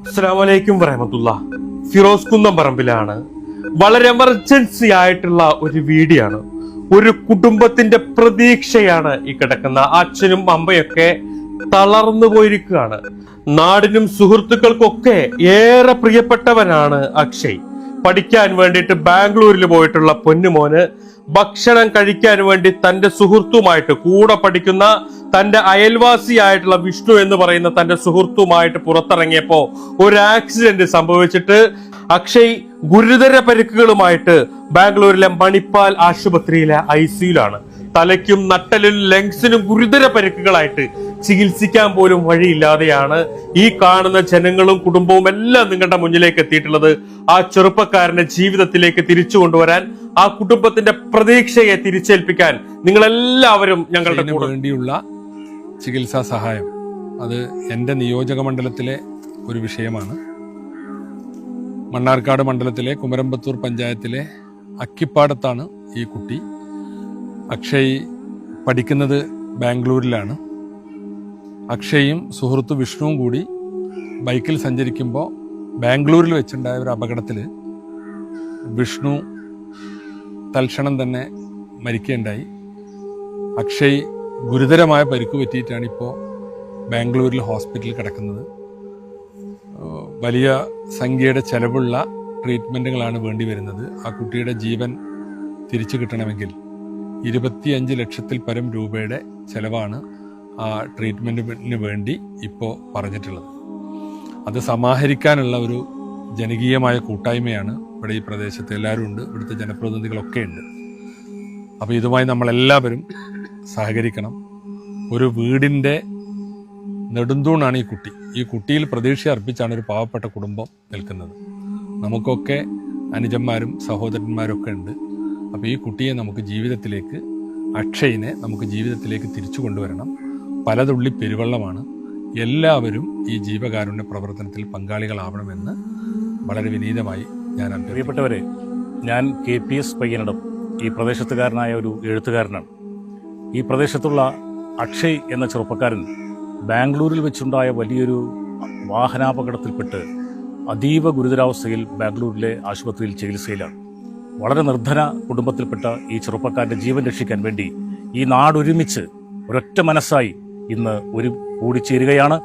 അസ്സലാമലൈക്കും വറഹ്മത്തുള്ളാഹ്. ഫിറോസ് കുന്നംപറമ്പിലാണ്. വളരെ എമർജൻസി ആയിട്ടുള്ള ഒരു വീഡിയോ ആണ്. ഒരു കുടുംബത്തിന്റെ പ്രതീക്ഷയാണ് ഈ കിടക്കുന്ന. അച്ഛനും അമ്മയൊക്കെ തളർന്നു പോയിരിക്കുകയാണ്. നാടിനും സുഹൃത്തുക്കൾക്കൊക്കെ ഏറെ പ്രിയപ്പെട്ടവനാണ് അക്ഷയ്. പഠിക്കാൻ വേണ്ടിയിട്ട് ബാംഗ്ലൂരിൽ പോയിട്ടുള്ള പൊന്നുമോന് ഭക്ഷണം കഴിക്കാൻ വേണ്ടി തന്റെ സുഹൃത്തുമായിട്ട് കൂടെ പഠിക്കുന്ന തന്റെ അയൽവാസിയായിട്ടുള്ള വിഷ്ണു എന്ന് പറയുന്ന തന്റെ സുഹൃത്തുമായിട്ട് പുറത്തിറങ്ങിയപ്പോ ഒരു ആക്സിഡന്റ് സംഭവിച്ചിട്ട് അക്ഷയ് ഗുരുതര പരിക്കുകളുമായിട്ട് ബാംഗ്ലൂരിലെ മണിപ്പാൽ ആശുപത്രിയിലെ ICUലാണ്. തലയ്ക്കും നട്ടലിനും ലങ്സിനും ഗുരുതര പരിക്കുകളായിട്ട് ചികിത്സിക്കാൻ പോലും വഴിയില്ലാതെയാണ് ഈ കാണുന്ന ജനങ്ങളും കുടുംബവും എല്ലാം നിങ്ങളുടെ മുന്നിലേക്ക് എത്തിയിട്ടുള്ളത്. ആ ചെറുപ്പക്കാരന്റെ ജീവിതത്തിലേക്ക് തിരിച്ചു കൊണ്ടുവരാൻ, ആ കുടുംബത്തിന്റെ പ്രതീക്ഷയെ തിരിച്ചേൽപ്പിക്കാൻ നിങ്ങളെല്ലാവരും ഞങ്ങളുടെ കൂടെ വേണ്ടിയുള്ള ചികിത്സാ സഹായം അത് എൻ്റെ നിയോജക മണ്ഡലത്തിലെ ഒരു വിഷയമാണ്. മണ്ണാർക്കാട് മണ്ഡലത്തിലെ കുമരമ്പത്തൂർ പഞ്ചായത്തിലെ അക്കിപ്പാടത്താണ് ഈ കുട്ടി. അക്ഷയ് പഠിക്കുന്നത് ബാംഗ്ലൂരിലാണ്. അക്ഷയും സുഹൃത്ത് വിഷ്ണുവും കൂടി ബൈക്കിൽ സഞ്ചരിക്കുമ്പോൾ ബാംഗ്ലൂരിൽ വെച്ചുണ്ടായ ഒരു അപകടത്തിൽ വിഷ്ണു തൽക്ഷണം തന്നെ മരിക്കുകയുണ്ടായി. അക്ഷയ് ഗുരുതരമായ പരിക്ക് പറ്റിയിട്ടാണ് ഇപ്പോൾ ബാംഗ്ലൂരിൽ ഹോസ്പിറ്റലിൽ കിടക്കുന്നത്. വലിയ സംഖ്യയുടെ ചെലവുള്ള ട്രീറ്റ്മെൻറ്റുകളാണ് വേണ്ടി വരുന്നത്. ആ കുട്ടിയുടെ ജീവൻ തിരിച്ചു കിട്ടണമെങ്കിൽ 25 ലക്ഷത്തിൽ പരം രൂപയുടെ ചെലവാണ് ആ ട്രീറ്റ്മെൻറ്റിന് വേണ്ടി ഇപ്പോൾ പറഞ്ഞിട്ടുള്ളത്. അത് സമാഹരിക്കാനുള്ള ഒരു ജനകീയമായ കൂട്ടായ്മയാണ് ഇവിടെ ഈ പ്രദേശത്ത്. എല്ലാവരും ഉണ്ട്, ഇവിടുത്തെ ജനപ്രതിനിധികളൊക്കെ ഉണ്ട്. അപ്പോൾ ഇതുമായി നമ്മളെല്ലാവരും സഹകരിക്കണം. ഒരു വീടിൻ്റെ നെടുന്തൂണാണ് ഈ കുട്ടി. ഈ കുട്ടിയിൽ പ്രതീക്ഷ അർപ്പിച്ചാണ് ഒരു പാവപ്പെട്ട കുടുംബം നിൽക്കുന്നത്. നമുക്കൊക്കെ അനുജന്മാരും സഹോദരന്മാരും ഒക്കെ ഉണ്ട്. അപ്പോൾ ഈ കുട്ടിയെ നമുക്ക് ജീവിതത്തിലേക്ക്, അക്ഷയിനെ നമുക്ക് ജീവിതത്തിലേക്ക് തിരിച്ചു കൊണ്ടുവരണം. പലതുള്ളി പെരുവെള്ളമാണ്. എല്ലാവരും ഈ ജീവകാരുണ്യ പ്രവർത്തനത്തിൽ പങ്കാളികളാവണമെന്ന് വളരെ വിനീതമായി ഞാൻ അഭ്യർത്ഥിക്കുന്നു. പ്രിയപ്പെട്ടവരെ, ഞാൻ KPS പയ്യനടം ഈ പ്രദേശത്തുകാരനായ ഒരു എഴുത്തുകാരനാണ്. ഈ പ്രദേശത്തുള്ള അക്ഷയ് എന്ന ചെറുപ്പക്കാരൻ ബാംഗ്ലൂരിൽ വെച്ചുണ്ടായ വലിയൊരു വാഹനാപകടത്തിൽപ്പെട്ട് അതീവ ഗുരുതരാവസ്ഥയിൽ ബാംഗ്ലൂരിലെ ആശുപത്രിയിൽ ചികിത്സയിലാണ്. വളരെ നിർധന കുടുംബത്തിൽപ്പെട്ട ഈ ചെറുപ്പക്കാരൻ്റെ ജീവൻ രക്ഷിക്കാൻ വേണ്ടി ഈ നാടൊരുമിച്ച് ഒരൊറ്റ മനസ്സായി ഇന്ന് കൂടിച്ചേരുകയാണ്.